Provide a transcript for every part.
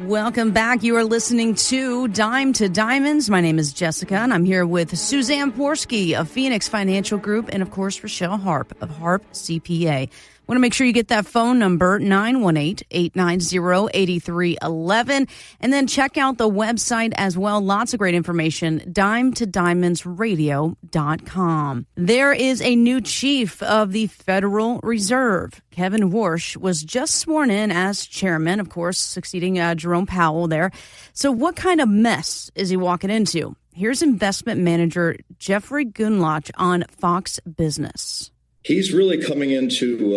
Welcome back. You are listening to Dime to Diamonds. My name is Jessica, and I'm here with Suzanne Porske of Phoenix Financial Group and, of course, Rochelle Harp of Harp CPA. Want to make sure you get that phone number, 918-890-8311. And then check out the website as well. Lots of great information, dimetodiamondsradio.com. There is a new chief of the Federal Reserve. Kevin Warsh was just sworn in as chairman, of course, succeeding Jerome Powell there. So what kind of mess is he walking into? Here's investment manager Jeffrey Gunlach on Fox Business. He's really coming into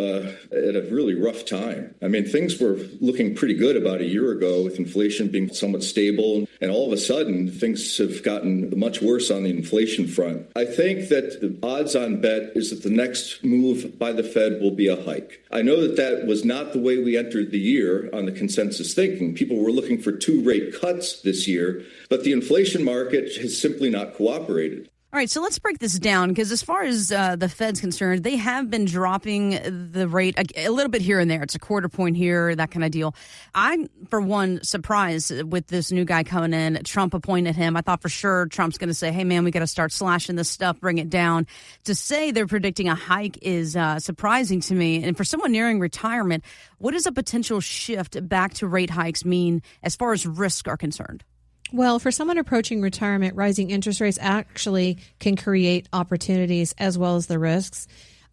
at a really rough time. I mean, things were looking pretty good about a year ago with inflation being somewhat stable. And all of a sudden, things have gotten much worse on the inflation front. I think that the odds-on bet is that the next move by the Fed will be a hike. I know that that was not the way we entered the year on the consensus thinking. People were looking for 2 rate cuts this year, but the inflation market has simply not cooperated. All right, so let's break this down because as far as the Fed's concerned, they have been dropping the rate a little bit here and there. It's a quarter point here, that kind of deal. I'm, for one, surprised with this new guy coming in. Trump appointed him. I thought for sure Trump's going to say, hey, man, we got to start slashing this stuff, bring it down. To say they're predicting a hike is surprising to me. And for someone nearing retirement, what does a potential shift back to rate hikes mean as far as risks are concerned? Well, for someone approaching retirement, rising interest rates actually can create opportunities as well as the risks.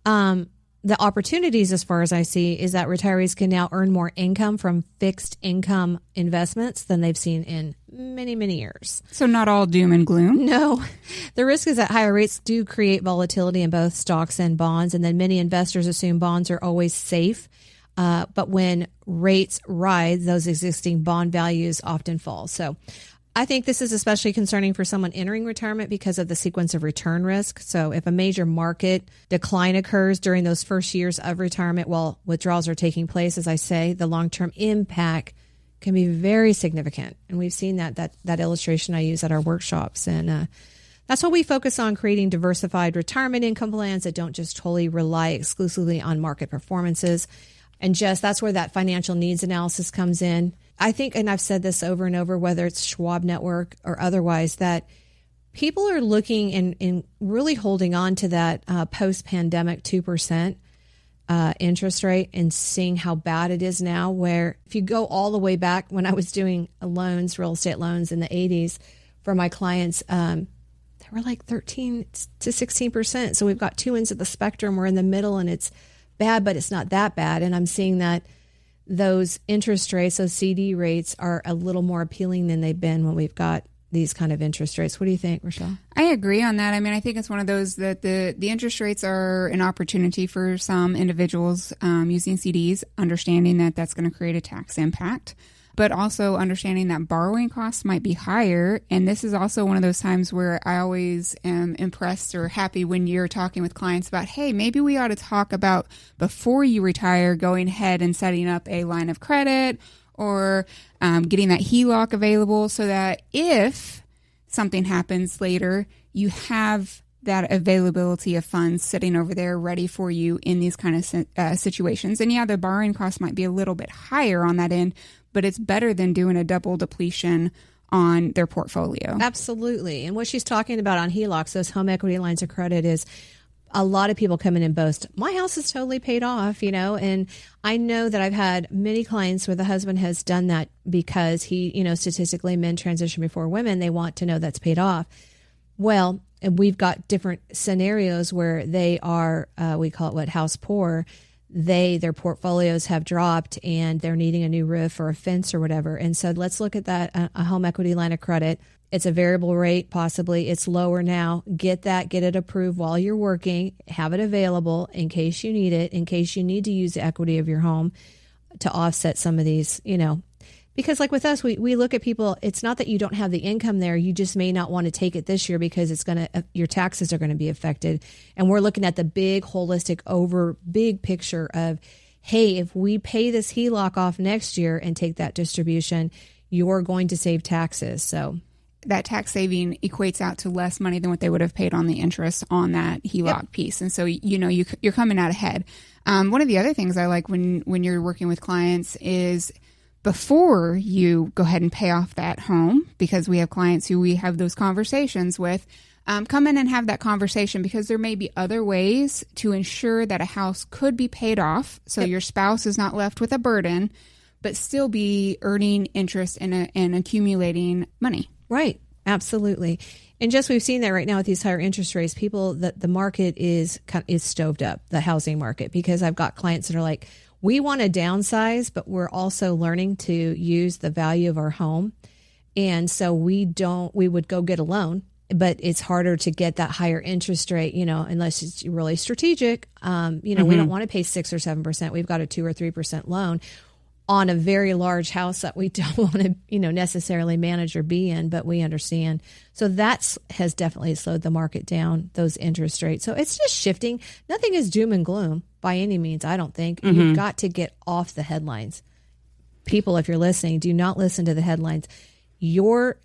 The opportunities, as far as I see, is that retirees can now earn more income from fixed income investments than they've seen in many, many years. So not all doom and gloom? No. The risk is that higher rates do create volatility in both stocks and bonds, and then many investors assume bonds are always safe. But when rates rise, those existing bond values often fall. So I think this is especially concerning for someone entering retirement because of the sequence of return risk. So if a major market decline occurs during those first years of retirement while withdrawals are taking place, as I say, the long-term impact can be very significant. And we've seen that illustration I use at our workshops. And that's why we focus on creating diversified retirement income plans that don't just totally rely exclusively on market performances. And that's where that financial needs analysis comes in. I think, and I've said this over and over, whether it's Schwab Network or otherwise, that people are looking and really holding on to that post-pandemic 2% interest rate and seeing how bad it is now, where if you go all the way back when I was doing loans, real estate loans in the 80s for my clients, they were like 13 to 16%. So we've got two ends of the spectrum. We're in the middle and it's bad, but it's not that bad. And I'm seeing that those interest rates, those CD rates, are a little more appealing than they've been when we've got these kind of interest rates. What do you think, Rochelle? I agree on that. I mean, I think it's one of those that the interest rates are an opportunity for some individuals using CDs, understanding that that's going to create a tax impact, but also understanding that borrowing costs might be higher. And this is also one of those times where I always am impressed or happy when you're talking with clients about, hey, maybe we ought to talk about before you retire, going ahead and setting up a line of credit or getting that HELOC available so that if something happens later, you have that availability of funds sitting over there ready for you in these kind of situations. And yeah, the borrowing cost might be a little bit higher on that end, but it's better than doing a double depletion on their portfolio. Absolutely. And what she's talking about on HELOCs, those home equity lines of credit, is a lot of people come in and boast, my house is totally paid off, and I know that I've had many clients where the husband has done that because he, statistically men transition before women. They want to know that's paid off. Well, and we've got different scenarios where they are, we call it house poor. Their portfolios have dropped and they're needing a new roof or a fence or whatever. And so let's look at that, a home equity line of credit. It's a variable rate, possibly. It's lower now. Get it approved while you're working. Have it available in case you need it, in case you need to use the equity of your home to offset some of these, Because like with us, we look at people, it's not that you don't have the income there. You just may not want to take it this year because your taxes are going to be affected. And we're looking at the big holistic big picture of, hey, if we pay this HELOC off next year and take that distribution, you're going to save taxes. So that tax saving equates out to less money than what they would have paid on the interest on that HELOC piece. And so, you're coming out ahead. One of the other things I like when you're working with clients is before you go ahead and pay off that home, because we have clients who we have those conversations with, come in and have that conversation, because there may be other ways to ensure that a house could be paid off so your spouse is not left with a burden, but still be earning interest and accumulating money. Right. Absolutely. And just we've seen that right now with these higher interest rates, people, that the market is stoved up, the housing market, because I've got clients that are like, we want to downsize, but we're also learning to use the value of our home. And so we would go get a loan, but it's harder to get that higher interest rate, unless it's really strategic. We don't want to pay 6 or 7%. We've got a 2 or 3% loan on a very large house that we don't want to, necessarily manage or be in, but we understand. So has definitely slowed the market down, those interest rates. So it's just shifting. Nothing is doom and gloom by any means, I don't think. You've got to get off the headlines. People, if you're listening, do not listen to the headlines. Your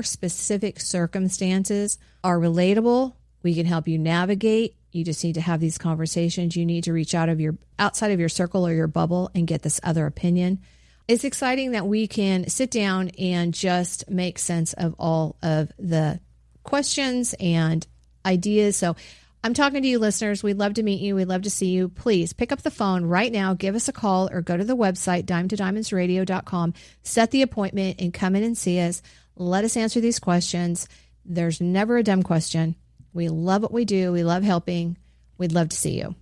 specific circumstances are relatable. We can help you navigate. You just need to have these conversations. You need to reach outside of your circle or your bubble and get this other opinion. It's exciting that we can sit down and just make sense of all of the questions and ideas. So I'm talking to you listeners. We'd love to meet you. We'd love to see you. Please pick up the phone right now, give us a call, or go to the website, dimetodiamondsradio.com, set the appointment and come in and see us. Let us answer these questions. There's never a dumb question. We love what we do. We love helping. We'd love to see you.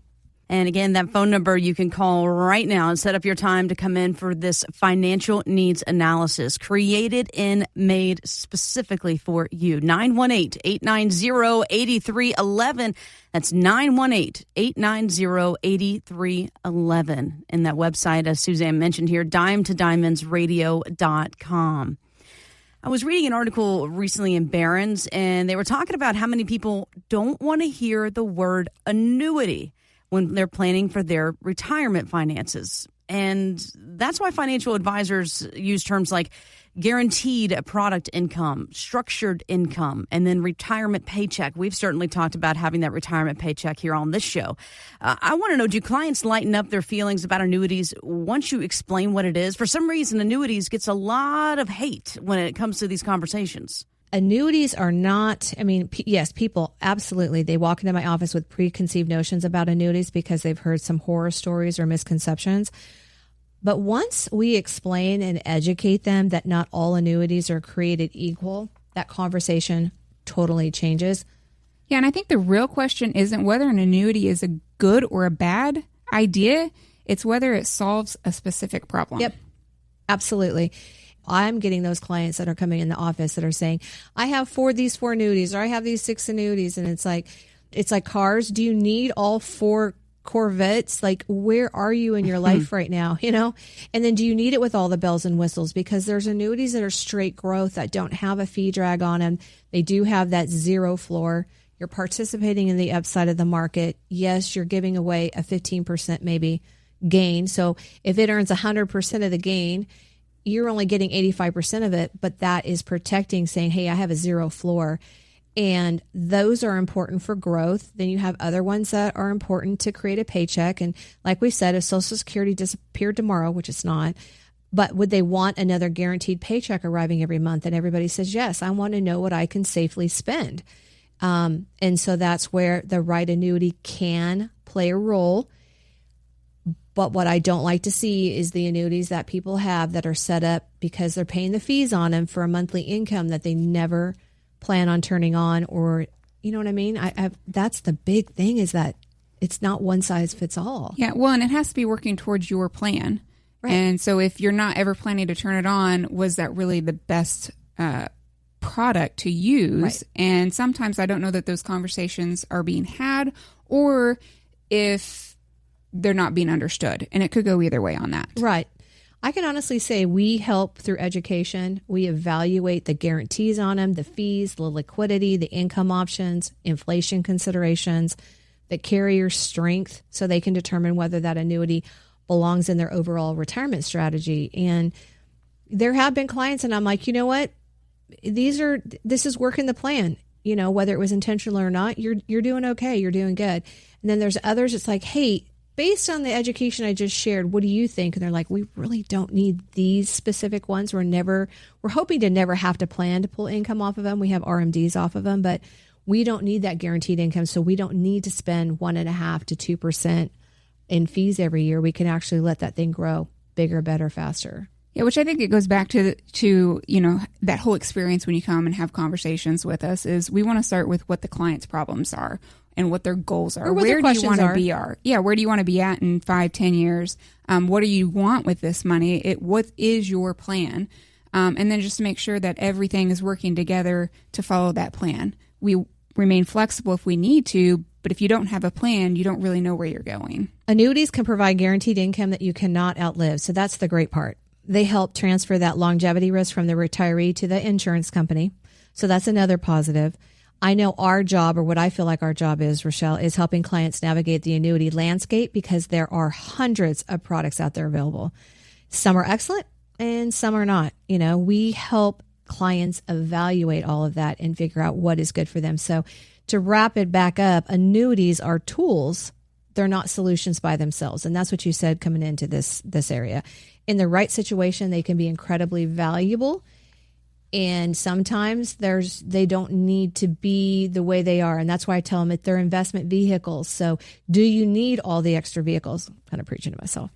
And again, that phone number you can call right now and set up your time to come in for this financial needs analysis created and made specifically for you. 918-890-8311. That's 918-890-8311. And that website, as Suzanne mentioned here, dimetodiamondsradio.com. I was reading an article recently in Barron's, and they were talking about how many people don't want to hear the word annuity when they're planning for their retirement finances. And that's why financial advisors use terms like guaranteed product income, structured income, and then retirement paycheck. We've certainly talked about having that retirement paycheck here on this show. I want to know, do clients lighten up their feelings about annuities once you explain what it is? For some reason, annuities gets a lot of hate when it comes to these conversations. Annuities are not, yes, people, absolutely. They walk into my office with preconceived notions about annuities because they've heard some horror stories or misconceptions. But once we explain and educate them that not all annuities are created equal, that conversation totally changes. Yeah, and I think the real question isn't whether an annuity is a good or a bad idea. It's whether it solves a specific problem. Yep, absolutely. I'm getting those clients that are coming in the office that are saying, I have these four annuities, or I have these 6 annuities. And it's like cars. Do you need all 4 Corvettes? Like, where are you in your life right now? And then do you need it with all the bells and whistles? Because there's annuities that are straight growth that don't have a fee drag on them. They do have that zero floor. You're participating in the upside of the market. Yes, you're giving away a 15% maybe gain. So if it earns 100% of the gain, you're only getting 85% of it, but that is protecting, saying, hey, I have a zero floor. And those are important for growth. Then you have other ones that are important to create a paycheck. And like we said, if Social Security disappeared tomorrow, which it's not, but would they want another guaranteed paycheck arriving every month? And everybody says, yes, I want to know what I can safely spend. And so that's where the right annuity can play a role. But what I don't like to see is the annuities that people have that are set up because they're paying the fees on them for a monthly income that they never plan on turning on, or you know what I mean? That's the big thing, is that it's not one size fits all. Yeah, well, and it has to be working towards your plan. Right. And so if you're not ever planning to turn it on, was that really the best product to use? Right. And sometimes I don't know that those conversations are being had, or if they're not being understood. And it could go either way on that. Right. I can honestly say we help through education. We evaluate the guarantees on them, the fees, the liquidity, the income options, inflation considerations, the carrier's strength, so they can determine whether that annuity belongs in their overall retirement strategy. And there have been clients, and I'm like, you know what? This is working the plan. Whether it was intentional or not, you're doing okay. You're doing good. And then there's others. It's like, hey, based on the education I just shared, what do you think? And they're like, we really don't need these specific ones. We're hoping to never have to plan to pull income off of them. We have RMDs off of them, but we don't need that guaranteed income. So we don't need to spend 1.5% to 2% in fees every year. We can actually let that thing grow bigger, better, faster. Yeah, which I think it goes back to that whole experience when you come and have conversations with us is we want to start with what the client's problems are and what their goals are. Where do you want to be? Where do you want to be at in 5-10 years? What do you want with this money? What is your plan? And then just to make sure that everything is working together to follow that plan. We remain flexible if we need to, but if you don't have a plan, you don't really know where you're going. Annuities can provide guaranteed income that you cannot outlive. So that's the great part. They help transfer that longevity risk from the retiree to the insurance company. So that's another positive. I know our job, or what I feel like our job is, Rochelle, is helping clients navigate the annuity landscape because there are hundreds of products out there available. Some are excellent and some are not. We help clients evaluate all of that and figure out what is good for them. So to wrap it back up, annuities are tools. They're not solutions by themselves. And that's what you said coming into this area. In the right situation, they can be incredibly valuable. And sometimes they don't need to be the way they are. And that's why I tell them that they're investment vehicles. So do you need all the extra vehicles? I'm kind of preaching to myself.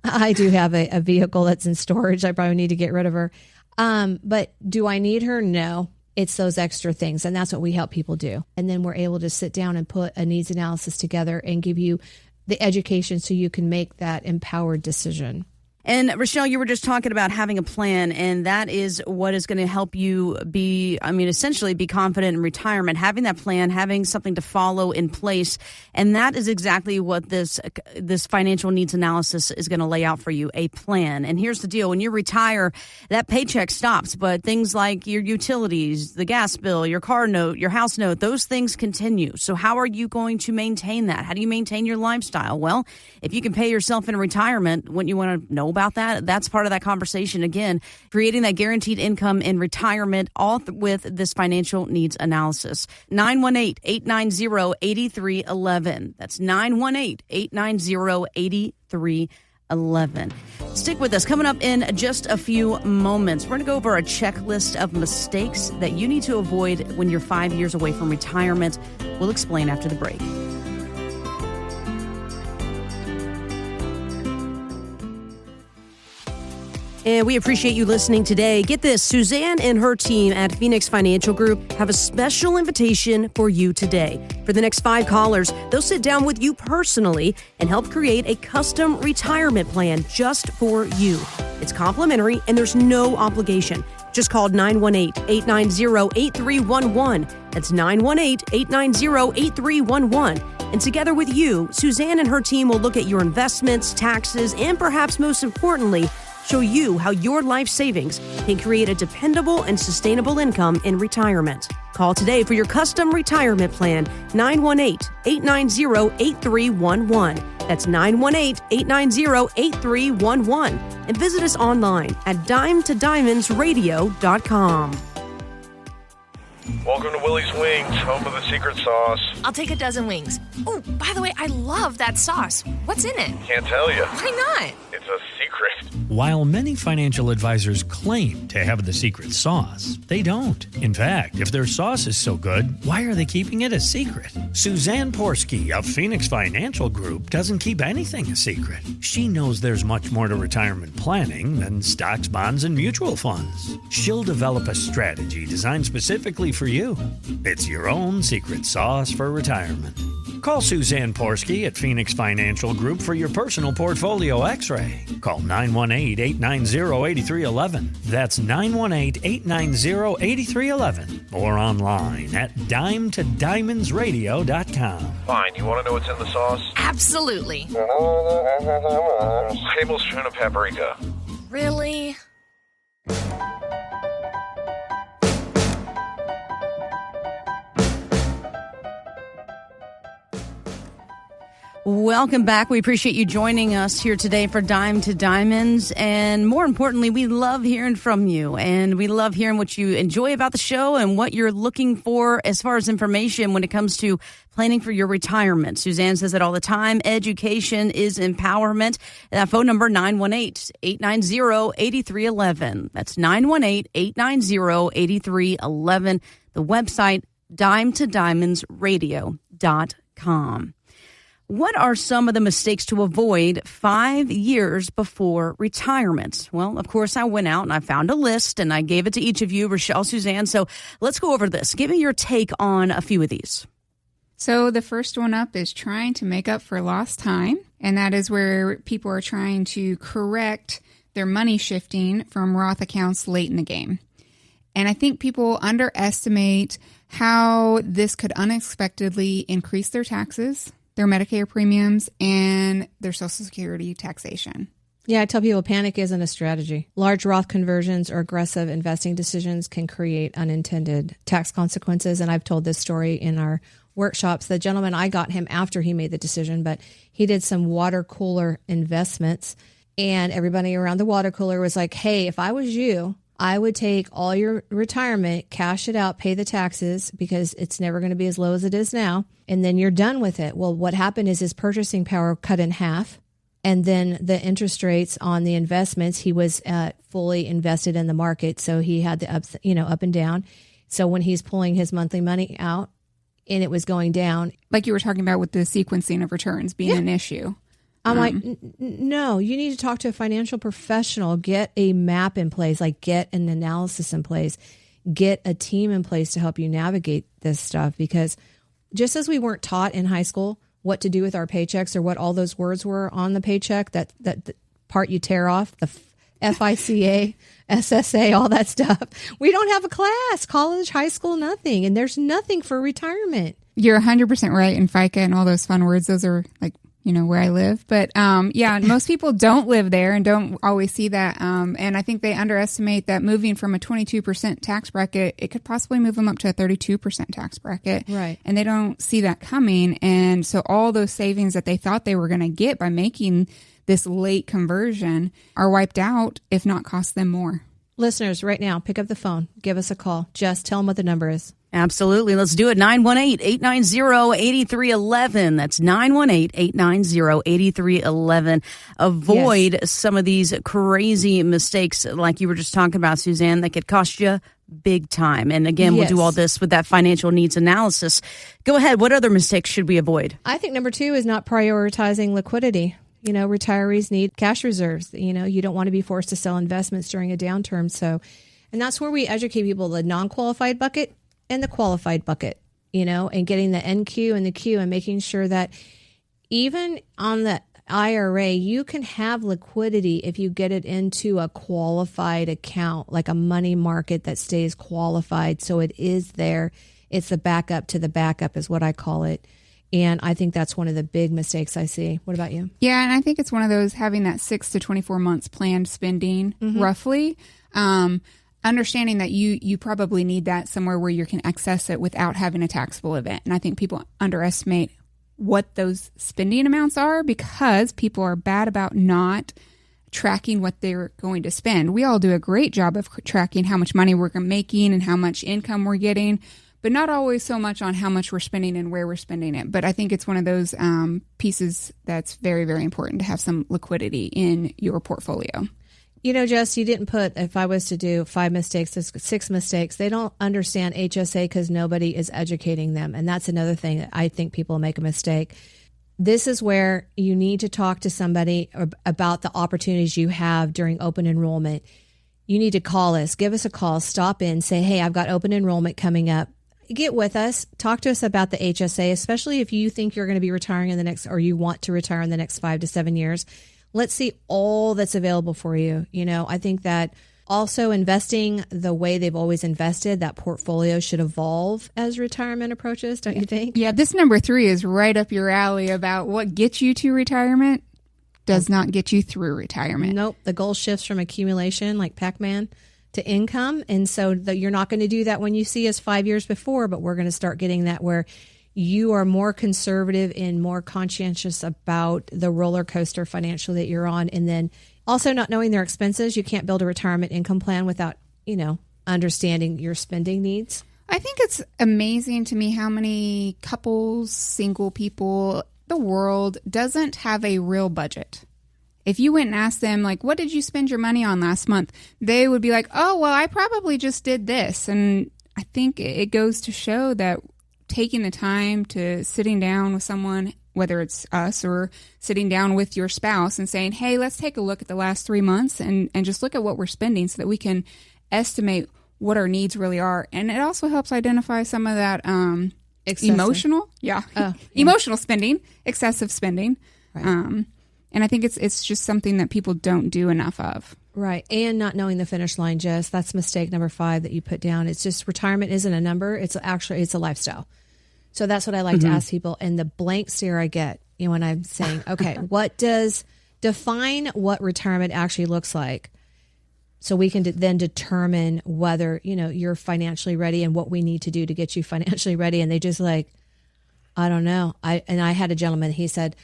I do have a vehicle that's in storage. I probably need to get rid of her. But do I need her? No. It's those extra things. And that's what we help people do. And then we're able to sit down and put a needs analysis together and give you the education so you can make that empowered decision. And Rochelle, you were just talking about having a plan, and that is what is going to help you essentially be confident in retirement, having that plan, having something to follow in place. And that is exactly what this financial needs analysis is going to lay out for you, a plan. And here's the deal. When you retire, that paycheck stops, but things like your utilities, the gas bill, your car note, your house note, those things continue. So how are you going to maintain that? How do you maintain your lifestyle? Well, if you can pay yourself in retirement, wouldn't you want to know about that? That's part of that conversation. Again, creating that guaranteed income in retirement, all with this financial needs analysis. 918-890-8311. That's 918-890-8311. Stick with us. Coming up in just a few moments, we're going to go over a checklist of mistakes that you need to avoid when you're 5 years away from retirement. We'll explain after the break. And we appreciate you listening today. Get this, Suzanne and her team at Phoenix Financial Group have a special invitation for you today. For the next 5 callers, they'll sit down with you personally and help create a custom retirement plan just for you. It's complimentary and there's no obligation. Just call 918-890-8311. That's 918-890-8311. And together with you, Suzanne and her team will look at your investments, taxes, and perhaps most importantly, show you how your life savings can create a dependable and sustainable income in retirement. Call today for your custom retirement plan, 918-890-8311. That's 918-890-8311. And visit us online at dimetodiamondsradio.com. Welcome to Willie's Wings, home of the secret sauce. I'll take a dozen wings. Oh, by the way, I love that sauce. What's in it? Can't tell you. Why not? It's a secret. While many financial advisors claim to have the secret sauce, they don't. In fact, if their sauce is so good, why are they keeping it a secret? Suzanne Porske of Phoenix Financial Group doesn't keep anything a secret. She knows there's much more to retirement planning than stocks, bonds, and mutual funds. She'll develop a strategy designed specifically for you. It's your own secret sauce for retirement. Call Suzanne Porske at Phoenix Financial Group for your personal portfolio x-ray. Call 918-890-8311. That's 918-890-8311. Or online at dimetodiamondsradio.com. Fine, you want to know what's in the sauce? Absolutely. Tablespoon of paprika. Really? Welcome back. We appreciate you joining us here today for Dime to Diamonds. And more importantly, we love hearing from you. And we love hearing what you enjoy about the show and what you're looking for as far as information when it comes to planning for your retirement. Suzanne says it all the time. Education is empowerment. That phone number, 918-890-8311. That's 918-890-8311. The website, dimetodiamondsradio.com. What are some of the mistakes to avoid 5 years before retirement? Well, of course, I went out and I found a list and I gave it to each of you, Rochelle, Suzanne. So let's go over this. Give me your take on a few of these. So the first one up is trying to make up for lost time. And that is where people are trying to correct their money shifting from Roth accounts late in the game. And I think people underestimate how this could unexpectedly increase their taxes, their Medicare premiums, and their Social Security taxation. Yeah, I tell people panic isn't a strategy. Large Roth conversions or aggressive investing decisions can create unintended tax consequences. And I've told this story in our workshops. The gentleman, I got him after he made the decision, but he did some water cooler investments. And everybody around the water cooler was like, hey, if I was you, I would take all your retirement, cash it out, pay the taxes because it's never going to be as low as it is now. And then you're done with it. Well, what happened is his purchasing power cut in half. And then the interest rates on the investments, he was fully invested in the market. So he had the ups, up and down. So when he's pulling his monthly money out and it was going down. Like you were talking about with the sequencing of returns being an issue. I'm like, no, you need to talk to a financial professional, get a map in place, like get an analysis in place, get a team in place to help you navigate this stuff. Because just as we weren't taught in high school what to do with our paychecks or what all those words were on the paycheck, that part you tear off, the FICA, SSA, all that stuff. We don't have a class, college, high school, nothing. And there's nothing for retirement. You're 100% right. And FICA and all those fun words, those are like, where I live. But most people don't live there and don't always see that. And I think they underestimate that moving from a 22% tax bracket, it could possibly move them up to a 32% tax bracket. Right. And they don't see that coming. And so all those savings that they thought they were going to get by making this late conversion are wiped out, if not cost them more. Listeners, right now, pick up the phone. Give us a call. Just tell them what the number is. Absolutely. Let's do it. 918-890-8311. That's 918-890-8311. Avoid some of these crazy mistakes like you were just talking about, Suzanne, that could cost you big time. And again, we'll do all this with that financial needs analysis. Go ahead. What other mistakes should we avoid? I think number 2 is not prioritizing liquidity. Retirees need cash reserves. You don't want to be forced to sell investments during a downturn. And that's where we educate people, the non-qualified bucket and the qualified bucket, and getting the NQ and the Q and making sure that even on the IRA, you can have liquidity if you get it into a qualified account, like a money market that stays qualified. So it is there. It's the backup to the backup is what I call it. And I think that's one of the big mistakes I see. What about you? Yeah, and I think it's one of those having that 6 to 24 months planned spending roughly. Understanding that you probably need that somewhere where you can access it without having a taxable event. And I think people underestimate what those spending amounts are because people are bad about not tracking what they're going to spend. We all do a great job of tracking how much money we're making and how much income we're getting, but not always so much on how much we're spending and where we're spending it. But I think it's one of those pieces that's very, very important to have some liquidity in your portfolio. Jess, you didn't put, if I was to do 5 mistakes, 6 mistakes, they don't understand HSA because nobody is educating them. And that's another thing that I think people make a mistake. This is where you need to talk to somebody about the opportunities you have during open enrollment. You need to call us, give us a call, stop in, say, hey, I've got open enrollment coming up. Get with us, talk to us about the HSA, especially if you think you're going to be retiring in the next, or you want to retire in the next 5 to 7 years. Let's see all that's available for you. I think that also investing the way they've always invested, that portfolio should evolve as retirement approaches, don't you think? Yeah, this number 3 is right up your alley about what gets you to retirement does not get you through retirement. Nope. The goal shifts from accumulation, like Pac-Man, to income. And so you're not going to do that when you see us 5 years before, but we're going to start getting that where you are more conservative and more conscientious about the roller coaster financially that you're on. And then also not knowing their expenses. You can't build a retirement income plan without, understanding your spending needs. I think it's amazing to me how many couples, single people, the world doesn't have a real budget. If you went and asked them, like, what did you spend your money on last month? They would be like, oh, well, I probably just did this. And I think it goes to show that taking the time to sitting down with someone, whether it's us or sitting down with your spouse and saying, hey, let's take a look at the last 3 months and just look at what we're spending so that we can estimate what our needs really are. And it also helps identify some of that emotional spending, excessive spending. Right. And I think it's just something that people don't do enough of. Right. And not knowing the finish line, Jess. That's mistake number 5 that you put down. It's just retirement isn't a number. It's a lifestyle. So that's what I like to ask people. And the blank stare I get when I'm saying, okay, define what retirement actually looks like so we can then determine whether, you're financially ready and what we need to do to get you financially ready. And they just like, I don't know. I had a gentleman, he said,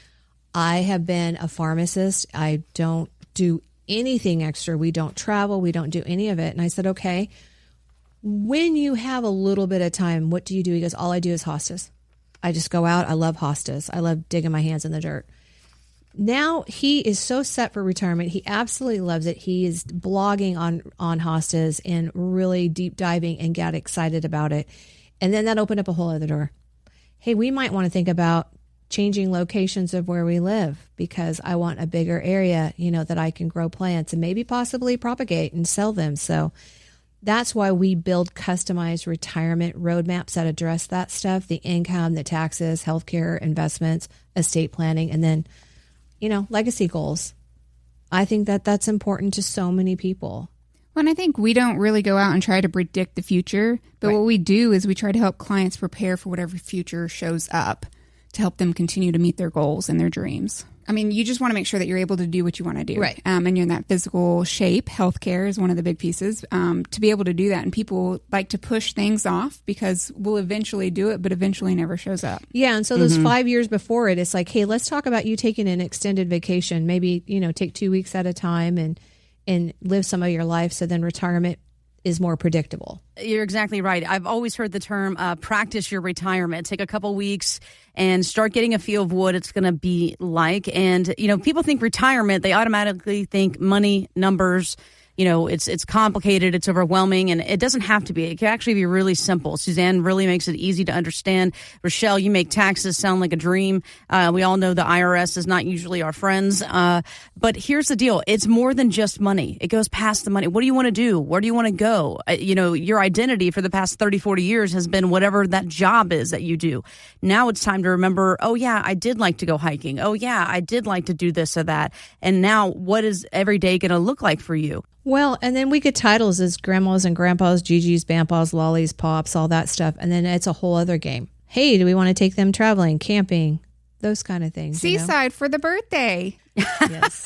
I have been a pharmacist. I don't do anything extra. We don't travel. We don't do any of it. And I said, okay, when you have a little bit of time, what do you do? He goes, all I do is hostas. I just go out. I love hostas. I love digging my hands in the dirt. Now he is so set for retirement. He absolutely loves it. He is blogging on hostas and really deep diving and got excited about it. And then that opened up a whole other door. Hey, we might want to think about changing locations of where we live because I want a bigger area, that I can grow plants and maybe possibly propagate and sell them. So that's why we build customized retirement roadmaps that address that stuff, the income, the taxes, healthcare, investments, estate planning, and then, legacy goals. I think that that's important to so many people. Well, and I think we don't really go out and try to predict the future, but What we do is we try to help clients prepare for whatever future shows up to help them continue to meet their goals and their dreams. I mean, you just want to make sure that you're able to do what you want to do. Right. And you're in that physical shape. Healthcare is one of the big pieces to be able to do that. And people like to push things off because we'll eventually do it, but eventually never shows up. Yeah. And so those 5 years before it, it's like, hey, let's talk about you taking an extended vacation. Maybe, take 2 weeks at a time and live some of your life. So then retirement is more predictable. You're exactly right. I've always heard the term practice your retirement. Take a couple weeks and start getting a feel of what it's going to be like. And, people think retirement, they automatically think money, numbers. It's complicated, it's overwhelming, and it doesn't have to be. It can actually be really simple. Suzanne really makes it easy to understand. Rochelle, you make taxes sound like a dream. We all know the IRS is not usually our friends. But here's the deal. It's more than just money. It goes past the money. What do you want to do? Where do you want to go? Your identity for the past 30, 40 years has been whatever that job is that you do. Now it's time to remember, oh, yeah, I did like to go hiking. Oh, yeah, I did like to do this or that. And now what is every day going to look like for you? Well, and then we get titles as grandmas and grandpas, Gigi's, Bampas, Lollies, Pops, all that stuff. And then it's a whole other game. Hey, do we want to take them traveling, camping, those kind of things? Seaside for the birthday. Yes.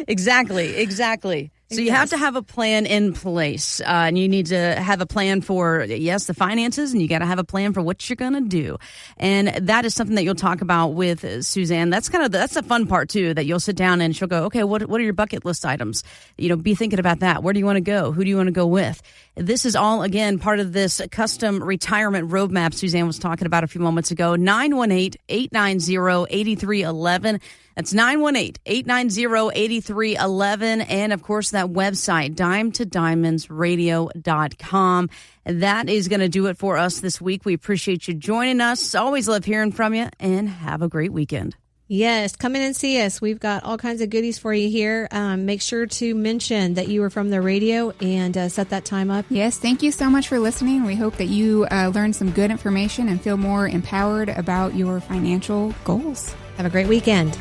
Exactly. So you have to have a plan in place, and you need to have a plan for, yes, the finances, and you got to have a plan for what you're going to do. And that is something that you'll talk about with Suzanne. That's the fun part too, that you'll sit down and she'll go, okay, what are your bucket list items? Be thinking about that. Where do you want to go? Who do you want to go with? This is all, again, part of this custom retirement roadmap Suzanne was talking about a few moments ago. 918-890-8311. That's 918-890-8311. And, of course, that website, dimetodiamondsradio.com. That is going to do it for us this week. We appreciate you joining us. Always love hearing from you, and have a great weekend. Yes, come in and see us. We've got all kinds of goodies for you here. Make sure to mention that you were from the radio and set that time up. Yes, thank you so much for listening. We hope that you learned some good information and feel more empowered about your financial goals. Have a great weekend.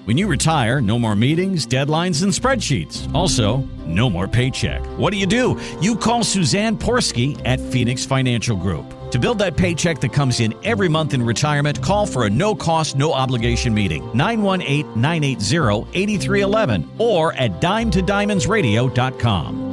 When you retire, no more meetings, deadlines, and spreadsheets. Also, no more paycheck. What do? You call Suzanne Porske at Phoenix Financial Group. To build that paycheck that comes in every month in retirement, call for a no-cost, no-obligation meeting. 918-980-8311 or at dimetodiamondsradio.com.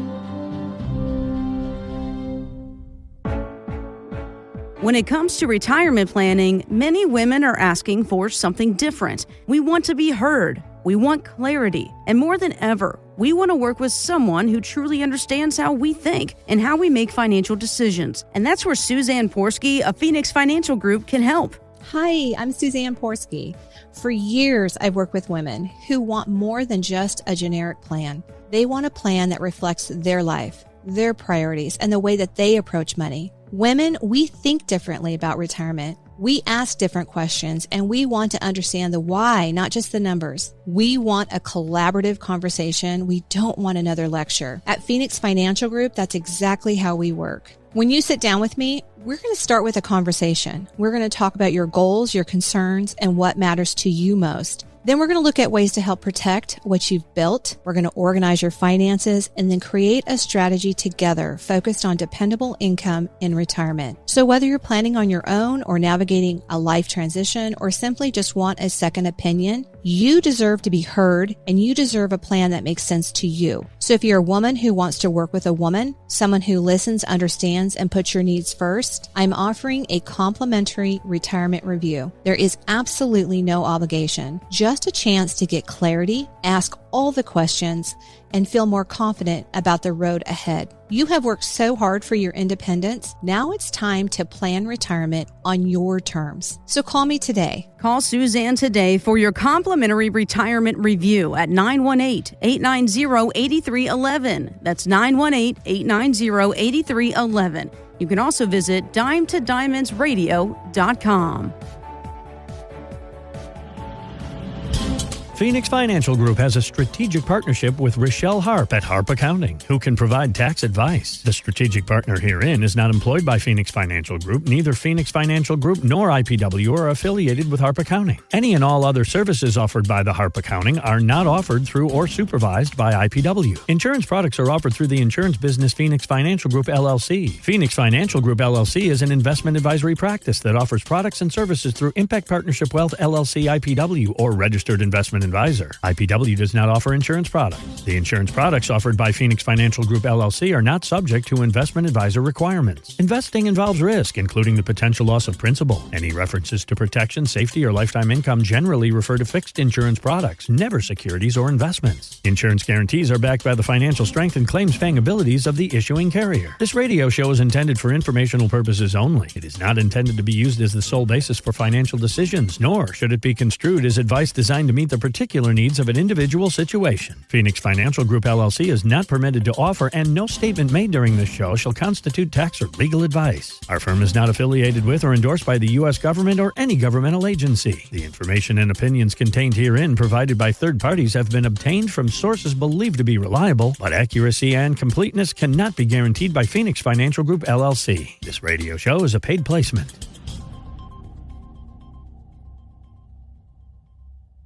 When it comes to retirement planning, many women are asking for something different. We want to be heard. We want clarity. And more than ever, we want to work with someone who truly understands how we think and how we make financial decisions. And that's where Suzanne Porske of Phoenix Financial Group can help. Hi, I'm Suzanne Porske. For years, I've worked with women who want more than just a generic plan. They want a plan that reflects their life, their priorities, and the way that they approach money. Women, we think differently about retirement. We ask different questions, and we want to understand the why, not just the numbers. We want a collaborative conversation. We don't want another lecture. At Phoenix Financial Group, that's exactly how we work. When you sit down with me, we're going to start with a conversation. We're going to talk about your goals, your concerns, and what matters to you most. Then we're going to look at ways to help protect what you've built. We're going to organize your finances and then create a strategy together focused on dependable income in retirement. So whether you're planning on your own or navigating a life transition or simply just want a second opinion, you deserve to be heard and you deserve a plan that makes sense to you. So if you're a woman who wants to work with a woman, someone who listens, understands, and puts your needs first, I'm offering a complimentary retirement review. There is absolutely no obligation, just a chance to get clarity, ask all the questions, and feel more confident about the road ahead. You have worked so hard for your independence. Now it's time to plan retirement on your terms. So call me today. Call Suzanne today for your complimentary retirement review at 918-890-8311. That's 918-890-8311. You can also visit dimetodiamondsradio.com. Phoenix Financial Group has a strategic partnership with Rochelle Harp at Harp Accounting, who can provide tax advice. The strategic partner herein is not employed by Phoenix Financial Group. Neither Phoenix Financial Group nor IPW are affiliated with Harp Accounting. Any and all other services offered by the Harp Accounting are not offered through or supervised by IPW. Insurance products are offered through the insurance business Phoenix Financial Group, LLC. Phoenix Financial Group, LLC is an investment advisory practice that offers products and services through Impact Partnership Wealth, LLC, IPW, or registered investment advisor. IPW does not offer insurance products. The insurance products offered by Phoenix Financial Group, LLC are not subject to investment advisor requirements. Investing involves risk, including the potential loss of principal. Any references to protection, safety, or lifetime income generally refer to fixed insurance products, never securities or investments. Insurance guarantees are backed by the financial strength and claims-paying abilities of the issuing carrier. This radio show is intended for informational purposes only. It is not intended to be used as the sole basis for financial decisions, nor should it be construed as advice designed to meet the particular needs of an individual situation. Phoenix Financial Group, LLC is not permitted to offer, and no statement made during this show shall constitute tax or legal advice. Our firm is not affiliated with or endorsed by the U.S. government or any governmental agency. The information and opinions contained herein provided by third parties have been obtained from sources believed to be reliable, but accuracy and completeness cannot be guaranteed by Phoenix Financial Group, LLC. This radio show is a paid placement.